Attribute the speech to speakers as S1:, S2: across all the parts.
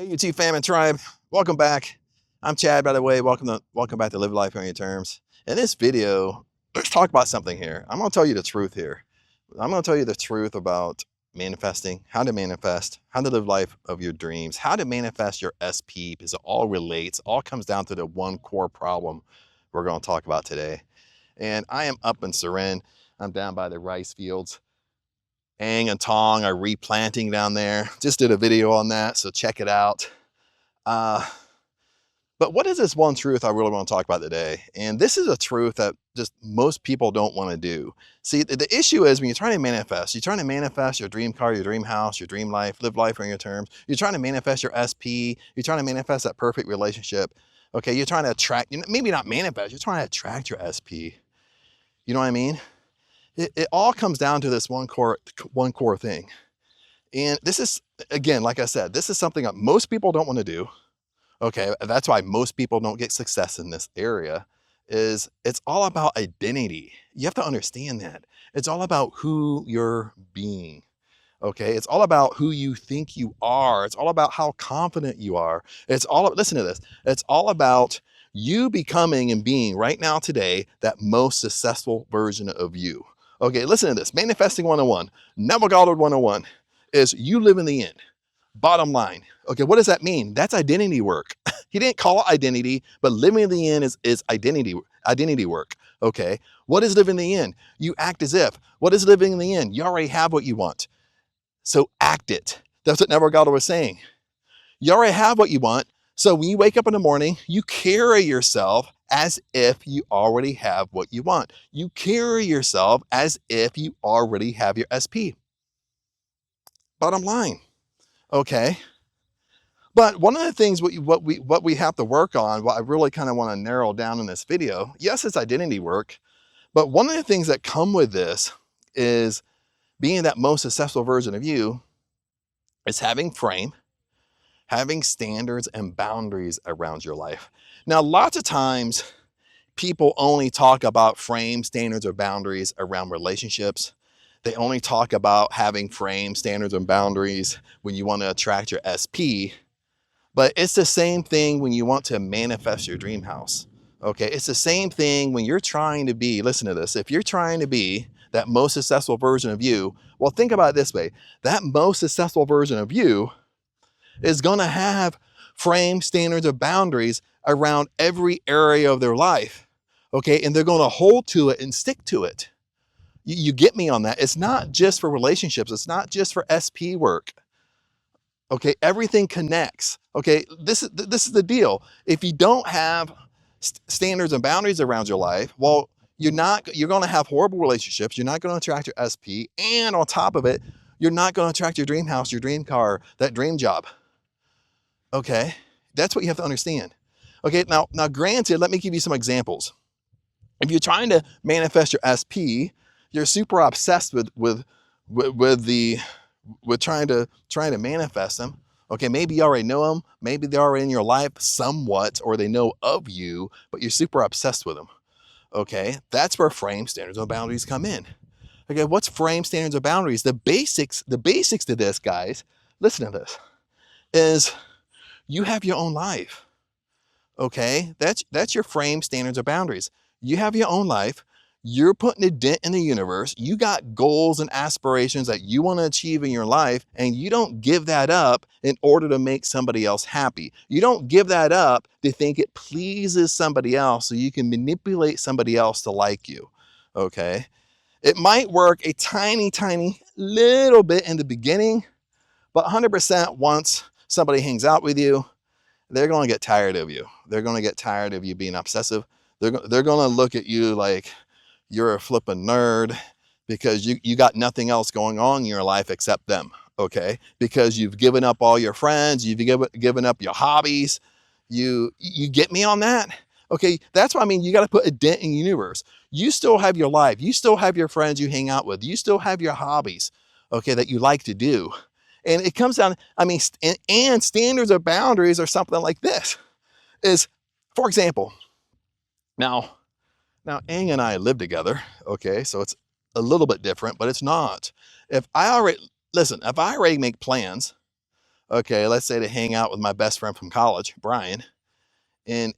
S1: Hey, UT fam and tribe, welcome back. I'm Chad, by the way. Welcome back to Live Life on Your Terms. In this video, let's talk about something here. I'm gonna tell you the truth here. I'm gonna tell you the truth about manifesting, how to live life of your dreams, how to manifest your SP, because it all relates, all comes down to the one core problem we're gonna talk about today. And I am up in Surin. I'm down by the rice fields. Ang and Tong are replanting down there. Just did a video on that, so check it out. But what is this one truth I really want to talk about today? And this is a truth that just most people don't want to do. See, the issue is when you're trying to manifest your dream car, your dream house, your dream life, live life on your terms. You're trying to manifest your SP. You're trying to manifest that perfect relationship. Okay, you're trying to attract, maybe not manifest, you're trying to attract your SP. You know what I mean? It all comes down to this one core thing. And this is, again, like I said, this is something that most people don't want to do. Okay, that's why most people don't get success in this area, is it's all about identity. You have to understand that. It's all about who you're being. Okay, it's all about who you think you are. It's all about how confident you are. Listen to this. It's all about you becoming and being right now today that most successful version of you. Okay, listen to this. Manifesting 101, Neville Goddard 101 is you live in the end. Bottom line. Okay, what does that mean? That's identity work. He didn't call it identity, but living in the end is identity work. Okay, what is living in the end? You act as if. What is living in the end? You already have what you want. So act it. That's what Neville Goddard was saying. You already have what you want. So when you wake up in the morning, you carry yourself as if you already have what you want. You carry yourself as if you already have your SP. Bottom line. Okay. But one of the things what we have to work on, what I really kind of want to narrow down in this video, yes, it's identity work, but one of the things that come with this is being that most successful version of you is having frame, having standards and boundaries around your life. Now, lots of times people only talk about frame, standards, or boundaries around relationships. They only talk about having frame, standards, and boundaries when you want to attract your SP. But it's the same thing when you want to manifest your dream house. Okay, it's the same thing when you're trying to be, listen to this, if you're trying to be that most successful version of you, well, think about it this way. That most successful version of you is going to have frame, standards, or boundaries around every area of their life. Okay, and they're going to hold to it and stick to it. You get me on that. It's not just for relationships. It's not just for SP work. Okay, everything connects. Okay, this is the deal. If you don't have standards and boundaries around your life, well, you're going to have horrible relationships. You're not going to attract your SP, and on top of it, you're not going to attract your dream house, your dream car, that dream job. Okay, that's what you have to understand. Okay, now granted, let me give you some examples. If you're trying to manifest your SP, you're super obsessed with trying to manifest them. Okay, maybe you already know them, maybe they're already in your life somewhat, or they know of you, but you're super obsessed with them. Okay, that's where frame, standards, and boundaries come in. Okay, what's frame, standards, and boundaries? The basics to this, guys, listen to this, is you have your own life. Okay, that's your frame, standards, or boundaries. You have your own life. You're putting a dent in the universe. You got goals and aspirations that you want to achieve in your life, and you don't give that up in order to make somebody else happy. You don't give that up to think it pleases somebody else so you can manipulate somebody else to like you. Okay? It might work a tiny little bit in the beginning, but 100% once somebody hangs out with you, they're going to get tired of you. They're going to get tired of you being obsessive. They're going to look at you like you're a flipping nerd because you got nothing else going on in your life except them, okay? Because you've given up all your friends, you've given up your hobbies. You get me on that? Okay, that's what I mean. You got to put a dent in the universe. You still have your life. You still have your friends you hang out with. You still have your hobbies, okay, that you like to do. And it comes down, I mean, and standards or boundaries or something like this is, for example, now Ang and I live together, okay, so it's a little bit different, but it's not. If I already make plans, okay, let's say to hang out with my best friend from college, Brian, and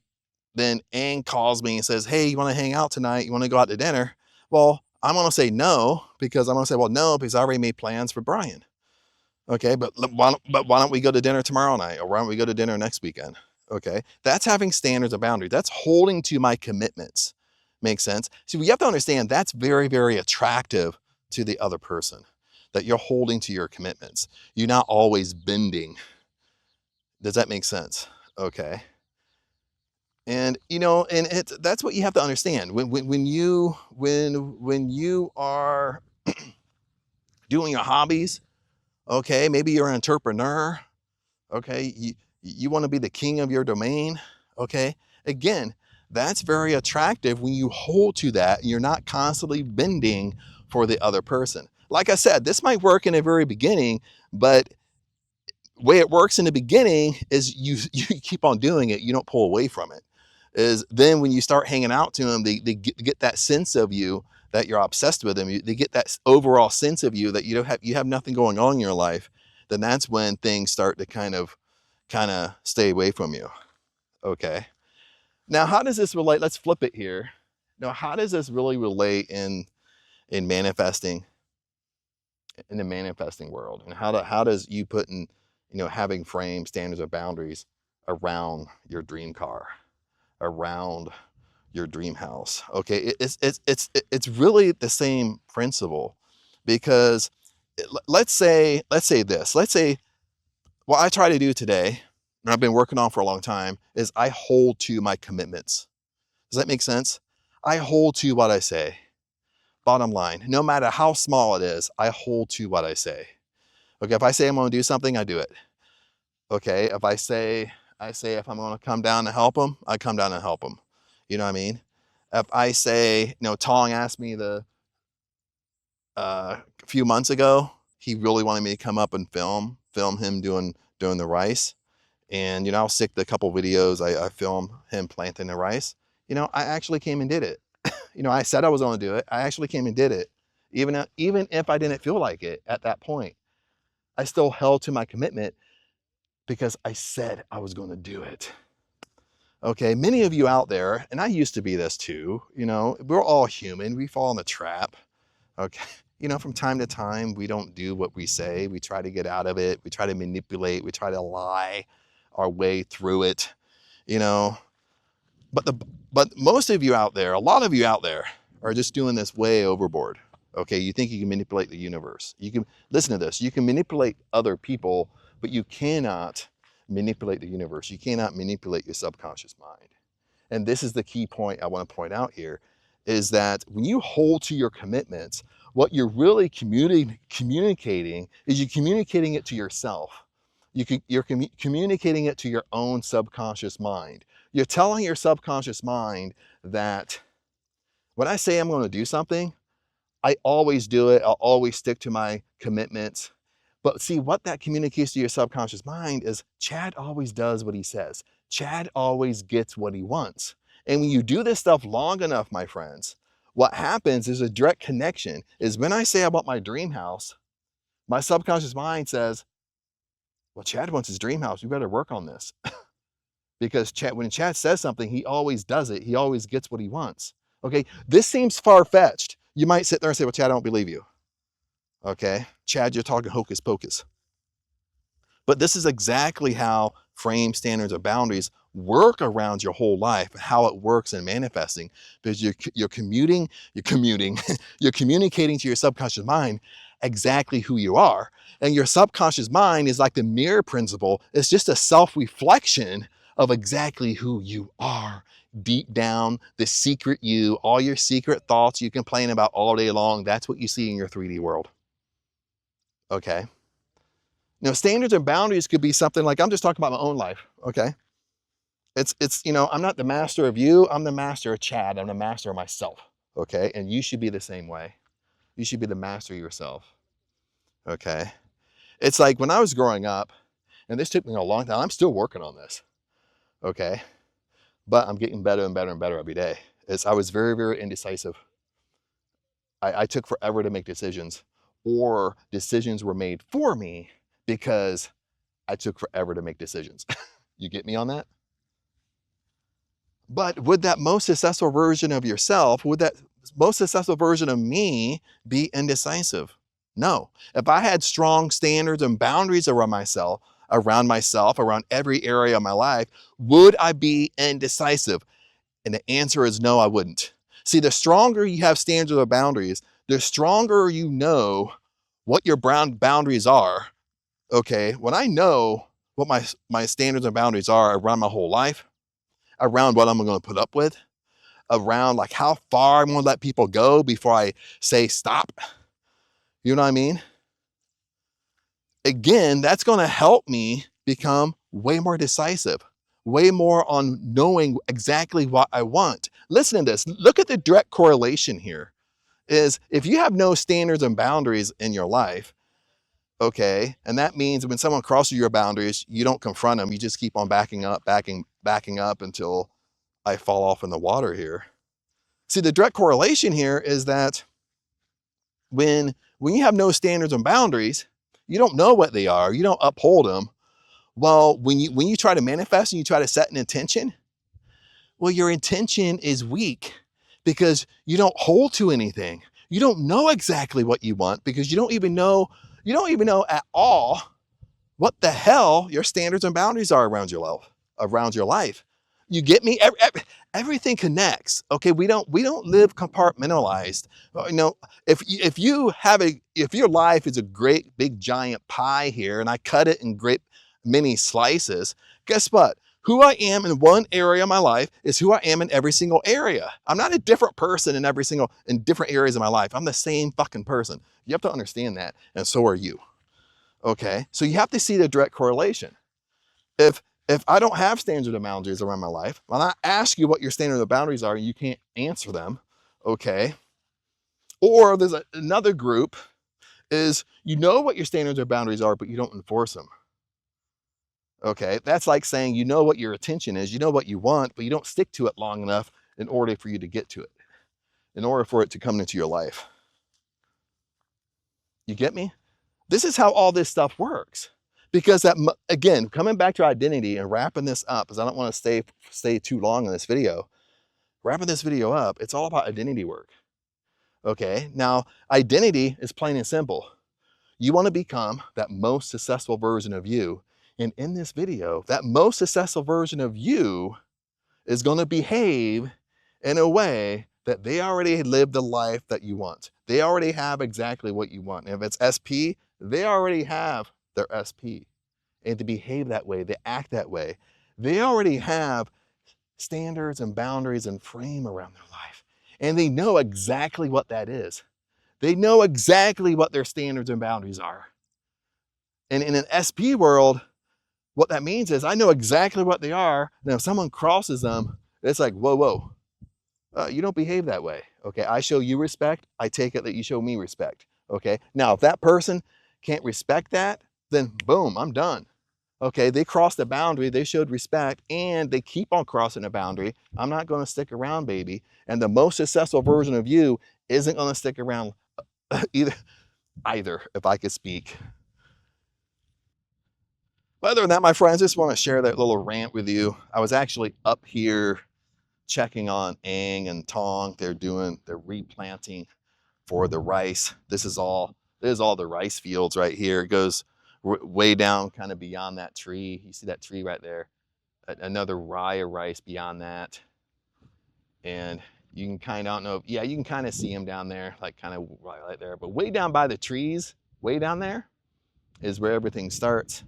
S1: then Ann calls me and says, hey, you want to hang out tonight? You want to go out to dinner? Well, I'm going to say no, because I'm going to say, well, no, because I already made plans for Brian. Okay, but why don't we go to dinner tomorrow night? Or why don't we go to dinner next weekend? Okay, that's having standards and boundaries. That's holding to my commitments. Makes sense? So you have to understand that's very, very attractive to the other person, that you're holding to your commitments. You're not always bending. Does that make sense? Okay. And and that's what you have to understand when you are doing your hobbies. Okay, maybe you're an entrepreneur. Okay, you want to be the king of your domain. Okay, again, that's very attractive when you hold to that and you're not constantly bending for the other person. Like I said, this might work in the very beginning, but way it works in the beginning is you keep on doing it, you don't pull away from it. Is then when you start hanging out to them, they get that sense of you that you're obsessed with them. They get that overall sense of you that you have nothing going on in your life. Then that's when things start to kind of stay away from you. Okay. Now, how does this relate? Let's flip it here. Now, how does this really relate in manifesting, in the manifesting world? And how does you put in, having frame standards or boundaries around your dream car, around your dream house? Okay, it's really the same principle, because let's say this. Let's say what I try to do today, and I've been working on for a long time, is I hold to my commitments. Does that make sense? I hold to what I say. Bottom line, no matter how small it is, I hold to what I say. Okay, if I say I'm going to do something, I do it. Okay, if I say if I'm going to come down to help them, I come down and help them. You know what I mean? If I say, Tong asked me a few months ago, he really wanted me to come up and film him doing the rice. And, I'll stick the couple videos I filmed him planting the rice. I actually came and did it. I said I was going to do it. I actually came and did it. Even if I didn't feel like it at that point, I still held to my commitment because I said I was going to do it. Okay, many of you out there, and I used to be this too, we're all human. We fall in the trap. Okay. From time to time, we don't do what we say. We try to get out of it. We try to manipulate. We try to lie our way through it, But most of you out there, a lot of you out there, are just doing this way overboard. Okay, you think you can manipulate the universe. You can listen to this. You can manipulate other people, but you cannot manipulate the universe. You cannot manipulate your subconscious mind. And this is the key point I want to point out here, is that when you hold to your commitments, what you're really communicating is you're communicating it to yourself. You're communicating it to your own subconscious mind. You're telling your subconscious mind that when I say I'm going to do something, I always do it. I'll always stick to my commitments. But see, what that communicates to your subconscious mind is Chad always does what he says. Chad always gets what he wants. And when you do this stuff long enough, my friends, what happens is a direct connection is when I say I want my dream house, my subconscious mind says, well, Chad wants his dream house. You better work on this. Because when Chad says something, he always does it. He always gets what he wants. Okay, this seems far-fetched. You might sit there and say, well, Chad, I don't believe you. Okay, Chad, you're talking hocus pocus. But this is exactly how frame standards or boundaries work around your whole life, how it works in manifesting, because you're communicating to your subconscious mind exactly who you are. And your subconscious mind is like the mirror principle. It's just a self-reflection of exactly who you are. Deep down, the secret you, all your secret thoughts you complain about all day long, that's what you see in your 3D world. Okay. Now, standards and boundaries could be something like, I'm just talking about my own life, okay? It's I'm not the master of you, I'm the master of Chad, I'm the master of myself, okay? And you should be the same way. You should be the master of yourself, okay? It's like when I was growing up, and this took me a long time, I'm still working on this, okay? But I'm getting better and better and better every day. I was very, very indecisive. I took forever to make decisions, or decisions were made for me because I took forever to make decisions. You get me on that? But would that most successful version of yourself, would that most successful version of me be indecisive? No. If I had strong standards and boundaries around every area of my life, would I be indecisive? And the answer is no, I wouldn't. See, the stronger you have standards or boundaries, the stronger you know what your boundaries are. Okay, when I know what my standards and boundaries are around my whole life, around what I'm going to put up with, around like how far I'm going to let people go before I say stop. You know what I mean? Again, that's going to help me become way more decisive, way more on knowing exactly what I want. Listen to this. Look at the direct correlation here is if you have no standards and boundaries in your life, okay, and that means when someone crosses your boundaries, you don't confront them. You just keep on backing up until I fall off in the water here. See, the direct correlation here is that when you have no standards and boundaries, you don't know what they are. You don't uphold them. Well, when you try to manifest and you try to set an intention, well, your intention is weak because you don't hold to anything. You don't know exactly what you want because you don't even know at all what the hell your standards and boundaries are around your life. You get me? Everything connects. Okay, we don't live compartmentalized. You know, if your life is a great big giant pie here, and I cut it in great many slices, guess what? Who I am in one area of my life is who I am in every single area. I'm not a different person in different areas of my life. I'm the same fucking person. You have to understand that, and so are you. Okay, so you have to see the direct correlation. If I don't have standards and boundaries around my life, when I ask you what your standards and boundaries are, you can't answer them, okay? Or there's another group is you know what your standards or boundaries are, but you don't enforce them. Okay, that's like saying you know what your attention is, you know what you want, but you don't stick to it long enough in order for you to get to it, in order for it to come into your life. You get me? This is how all this stuff works. Because that, again, coming back to identity and wrapping this up, because I don't want to stay too long in this video, wrapping this video up, it's all about identity work. Okay, now identity is plain and simple. You want to become that most successful version of you. And in this video, that most successful version of you is going to behave in a way that they already live the life that you want. They already have exactly what you want. And if it's SP, they already have their SP. And to behave that way, they act that way. They already have standards and boundaries and frame around their life. And they know exactly what that is. They know exactly what their standards and boundaries are. And in an SP world, what that means is I know exactly what they are. Now, if someone crosses them, it's like, whoa, whoa. You don't behave that way. Okay, I show you respect. I take it that you show me respect. Okay, now if that person can't respect that, then boom, I'm done. Okay, they crossed the boundary, they showed respect, and they keep on crossing the boundary. I'm not going to stick around, baby. And the most successful version of you isn't going to stick around either, if I could speak. But other than that, my friends, I just want to share that little rant with you. I was actually up here checking on Ang and Tong. They're replanting for the rice. This is all the rice fields right here. It goes way down kind of beyond that tree. You see that tree right there? Another rye of rice beyond that. And you can kind of, I don't know, yeah, you can kind of see them down there, like kind of right there. But way down by the trees, way down there is where everything starts.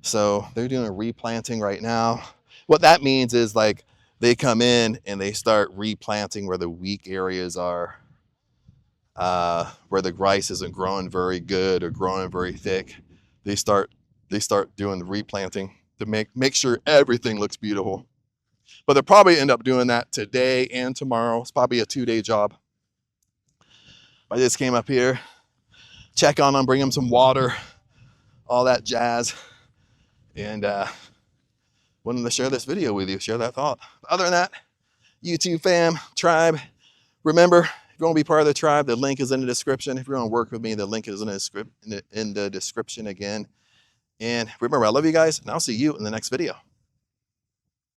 S1: So they're doing a replanting right now. What that means is like they come in and they start replanting where the weak areas are, where the rice isn't growing very good or growing very thick. They start doing the replanting to make sure everything looks beautiful. But they'll probably end up doing that today and tomorrow. It's probably a 2-day job. I just came up here, check on them, bring them some water, all that jazz. And wanted to share this video with you, share that thought. Other than that, YouTube fam, tribe, remember, if you want to be part of the tribe, the link is in the description. If you want to work with me, the link is in the description again. And remember, I love you guys, and I'll see you in the next video.